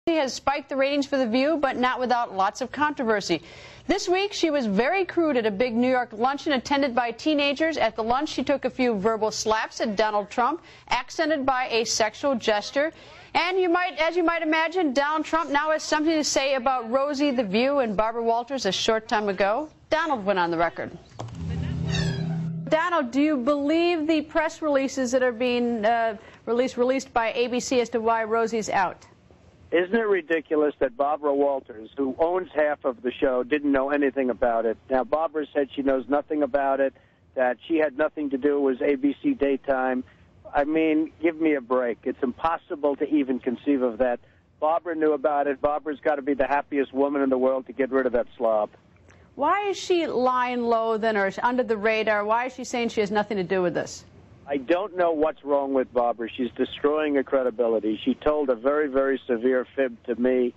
She has spiked the ratings for The View, but not without lots of controversy. This week, she was very crude at a big New York luncheon attended by teenagers. At the lunch, she took a few verbal slaps at Donald Trump, accented by a sexual gesture. And as you might imagine, Donald Trump now has something to say about Rosie, The View, and Barbara Walters a short time ago. Donald went on the record. Donald, do you believe the press releases that are being released by ABC as to why Rosie's out? Isn't it ridiculous that Barbara Walters, who owns half of the show, didn't know anything about it? Now, Barbara said she knows nothing about it, that she had nothing to do, it was ABC daytime. I mean, give me a break. It's impossible to even conceive of that. Barbara knew about it. Barbara's got to be the happiest woman in the world to get rid of that slob. Why is she lying low then, or under the radar? Why is she saying she has nothing to do with this? I don't know what's wrong with Barbara. She's destroying her credibility. She told a very, very severe fib to me,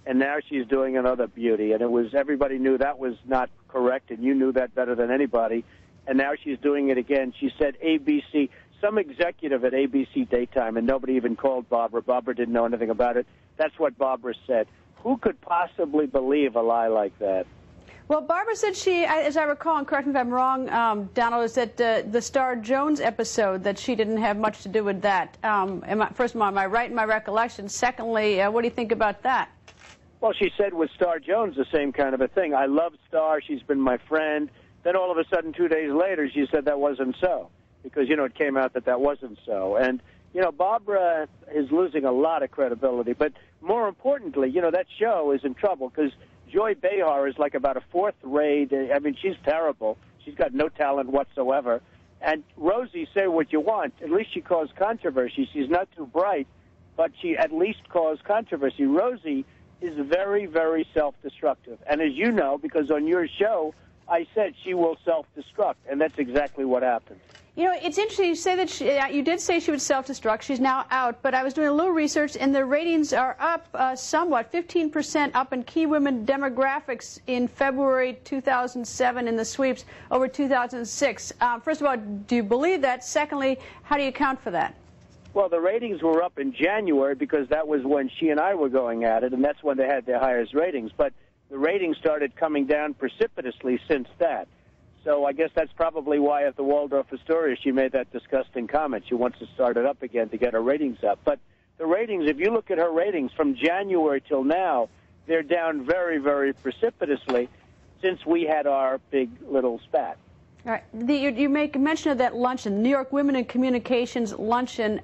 and now she's doing another beauty. And everybody knew that was not correct, and you knew that better than anybody. And now she's doing it again. She said ABC, some executive at ABC Daytime, and nobody even called Barbara. Barbara didn't know anything about it. That's what Barbara said. Who could possibly believe a lie like that? Well, Barbara said she, as I recall, and correct me if I'm wrong, Donald, is that the Star Jones episode, that she didn't have much to do with that. First of all, am I right in my recollection? Secondly, what do you think about that? Well, she said with Star Jones the same kind of a thing. I love Star. She's been my friend. Then all of a sudden, 2 days later, she said that wasn't so. Because, it came out that wasn't so. And, Barbara is losing a lot of credibility. But more importantly, that show is in trouble because Joy Behar is like about a fourth grade. I mean, she's terrible. She's got no talent whatsoever. And Rosie, say what you want. At least she caused controversy. She's not too bright, but she at least caused controversy. Rosie is very, very self-destructive. And as you know, because on your show, I said she will self-destruct, and that's exactly what happened. It's interesting you say that you did say she would self-destruct. She's now out, but I was doing a little research, and the ratings are up somewhat, 15% up in key women demographics in February 2007 in the sweeps over 2006. First of all, do you believe that? Secondly, how do you account for that? Well, the ratings were up in January because that was when she and I were going at it, and that's when they had their highest ratings. But the ratings started coming down precipitously since that. So I guess that's probably why at the Waldorf Astoria she made that disgusting comment. She wants to start it up again to get her ratings up. But the ratings, if you look at her ratings from January till now, they're down very, very precipitously since we had our big little spat. All right. You make mention of that luncheon, New York Women in Communications luncheon.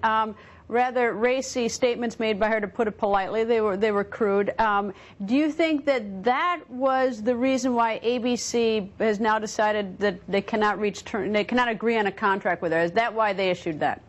Rather racy statements made by her, to put it politely. They were crude. Do you think that was the reason why ABC has now decided that they cannot agree on a contract with her? Is that why they issued that?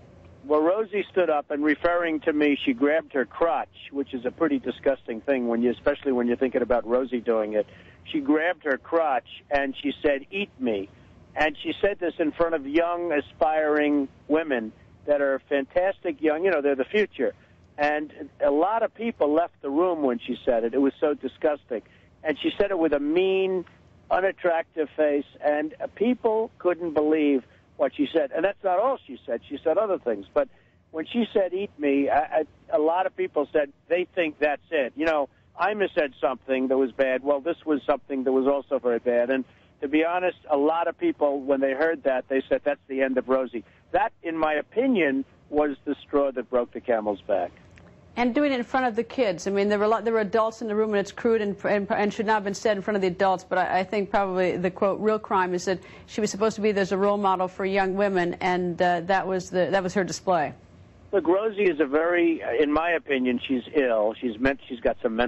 Well, Rosie stood up, and referring to me, she grabbed her crotch, which is a pretty disgusting thing, especially when you're thinking about Rosie doing it. She grabbed her crotch and she said, "Eat me." And she said this in front of young, aspiring women that are fantastic young, they're the future. And a lot of people left the room when she said it. It was so disgusting. And she said it with a mean, unattractive face, and people couldn't believe what she said. And that's not all she said. She said other things. But when she said, "Eat me," a lot of people said they think that's it. Ima said something that was bad. Well, this was something that was also very bad. And to be honest, a lot of people, when they heard that, they said that's the end of Rosie. That, in my opinion, was the straw that broke the camel's back. And doing it in front of the kids. I mean, there were adults in the room, and it's crude and should not have been said in front of the adults. But I think probably the, quote, real crime is that she was supposed to be there's a role model for young women, and that was her display. Look, Rosie is in my opinion, she's ill. She's got some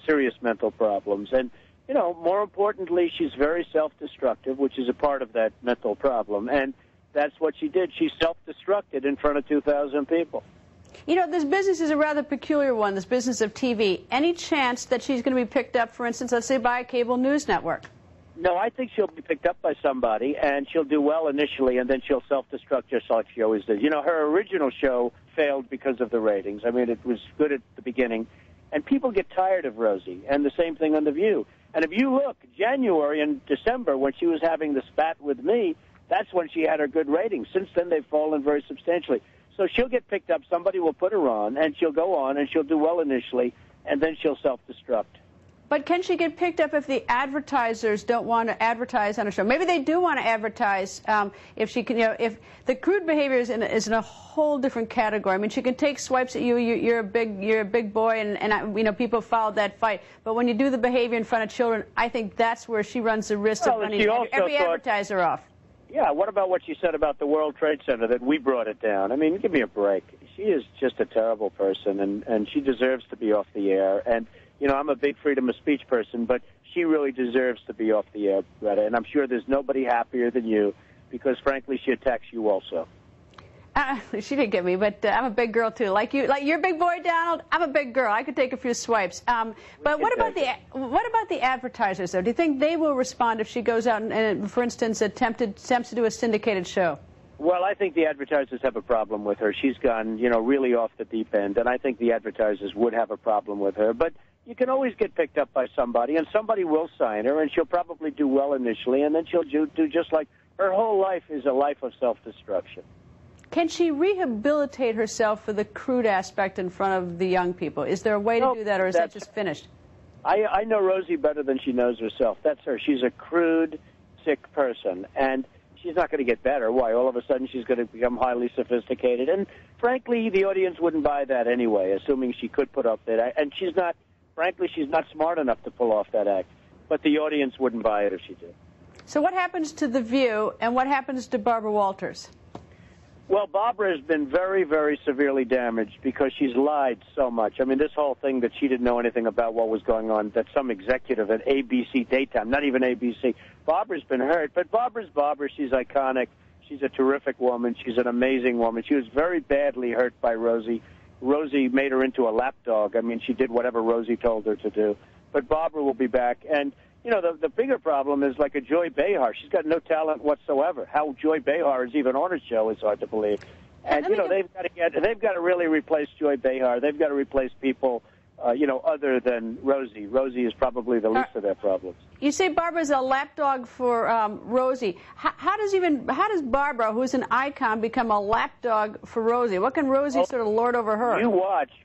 serious mental problems. And, more importantly, she's very self-destructive, which is a part of that mental problem. And that's what she did. She self-destructed in front of 2,000 people. This business is a rather peculiar one, this business of TV. Any chance that she's going to be picked up, for instance, let's say by a cable news network? No, I think she'll be picked up by somebody, and she'll do well initially, and then she'll self-destruct just like she always did. Her original show failed because of the ratings. I mean, it was good at the beginning, and people get tired of Rosie, and the same thing on The View. And if you look, January and December, when she was having the spat with me, that's when she had her good ratings. Since then, they've fallen very substantially. So she'll get picked up. Somebody will put her on, and she'll go on, and she'll do well initially. and then she'll self-destruct. But can she get picked up if the advertisers don't want to advertise on a show? Maybe they do want to advertise if she can, if the crude behavior is in a whole different category. I mean, she can take swipes at you. You're a big boy, and people followed that fight. But when you do the behavior in front of children, I think that's where she runs the risk of running every advertiser off. Yeah, what about what she said about the World Trade Center, that we brought it down? I mean, give me a break. She is just a terrible person, and she deserves to be off the air. And I'm a big freedom of speech person, but she really deserves to be off the air, Greta. And I'm sure there's nobody happier than you, because, frankly, she attacks you also. She didn't get me, but I'm a big girl, too. Like you're a big boy, Donald. I'm a big girl. I could take a few swipes. But what about the advertisers, though? Do you think they will respond if she goes out and for instance, attempts to do a syndicated show? Well, I think the advertisers have a problem with her. She's gone, really off the deep end, and I think the advertisers would have a problem with her. But you can always get picked up by somebody, and somebody will sign her, and she'll probably do well initially, and then she'll do just like her whole life is a life of self-destruction. Can she rehabilitate herself for the crude aspect in front of the young people? Is there a way to do that, or is that just finished? I know Rosie better than she knows herself. That's her. She's a crude, sick person, and she's not going to get better. Why? All of a sudden she's going to become highly sophisticated. And frankly, the audience wouldn't buy that anyway, assuming she could put up that act. And she's not smart enough to pull off that act. But the audience wouldn't buy it if she did. So what happens to The View, and what happens to Barbara Walters? Well, Barbara has been very, very severely damaged because she's lied so much. I mean, this whole thing that she didn't know anything about what was going on, that some executive at ABC Daytime, not even ABC. Barbara's been hurt, but Barbara's Barbara. She's iconic. She's a terrific woman. She's an amazing woman. She was very badly hurt by Rosie. Rosie made her into a lapdog. I mean, she did whatever Rosie told her to do. But Barbara will be back. And the bigger problem is like a Joy Behar. She's got no talent whatsoever. How Joy Behar is even on a show is hard to believe. And they've got to really replace Joy Behar. They've got to replace people, other than Rosie. Rosie is probably the least of their problems. You say Barbara's a lapdog for Rosie. How does Barbara, who's an icon, become a lapdog for Rosie? What can Rosie sort of lord over her?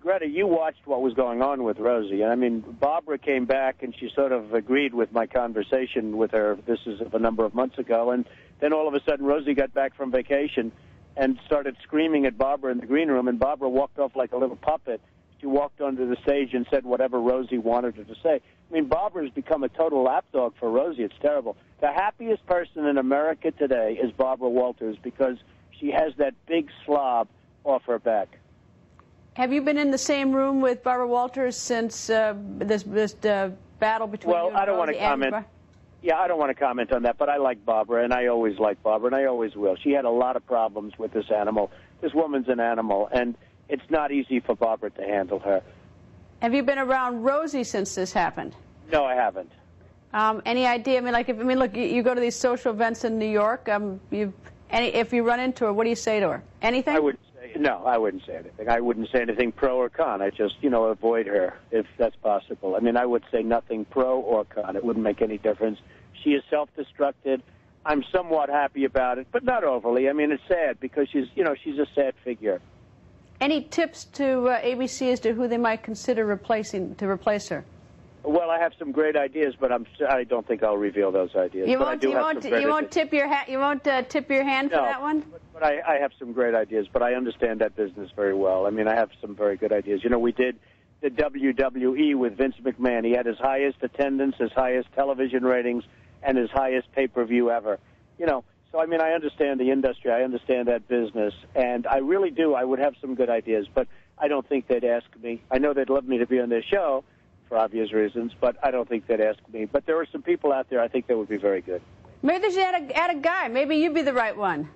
Greta, you watched what was going on with Rosie. I mean, Barbara came back and she sort of agreed with my conversation with her. This is a number of months ago. And then all of a sudden Rosie got back from vacation and started screaming at Barbara in the green room, and Barbara walked off like a little puppet. She walked onto the stage and said whatever Rosie wanted her to say. I mean, Barbara's become a total lapdog for Rosie. It's terrible. The happiest person in America today is Barbara Walters because she has that big slob off her back. Have you been in the same room with Barbara Walters since this battle between you and Rosie? Well, I don't want to comment. Yeah, I don't want to comment on that, but I like Barbara, and I always like Barbara, and I always will. She had a lot of problems with this animal. This woman's an animal, and it's not easy for Barbara to handle her. Have you been around Rosie since this happened? No, I haven't. Any idea? Look, you go to these social events in New York. If you run into her, what do you say to her? Anything? I wouldn't say anything. I wouldn't say anything pro or con. I just, avoid her if that's possible. I mean, I would say nothing pro or con. It wouldn't make any difference. She is self-destructed. I'm somewhat happy about it, but not overly. I mean, it's sad because she's a sad figure. Any tips to ABC as to who they might consider to replace her? Well, I have some great ideas, but I don't think I'll reveal those ideas. You won't tip your hat. You won't tip your hand for that one. But I have some great ideas. But I understand that business very well. I mean, I have some very good ideas. We did the WWE with Vince McMahon. He had his highest attendance, his highest television ratings, and his highest pay-per-view ever. So I mean, I understand the industry. I understand that business, and I really do. I would have some good ideas, but I don't think they'd ask me. I know they'd love me to be on their show, for obvious reasons, but I don't think they'd ask me. But there are some people out there I think that would be very good. Maybe they should add a guy. Maybe you'd be the right one.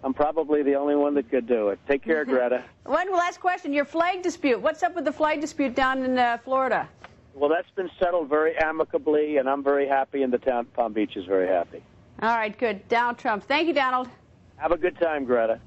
I'm probably the only one that could do it. Take care, Greta. One last question. Your flag dispute. What's up with the flag dispute down in Florida? Well, that's been settled very amicably, and I'm very happy, and the town of Palm Beach is very happy. All right, good. Donald Trump. Thank you, Donald. Have a good time, Greta.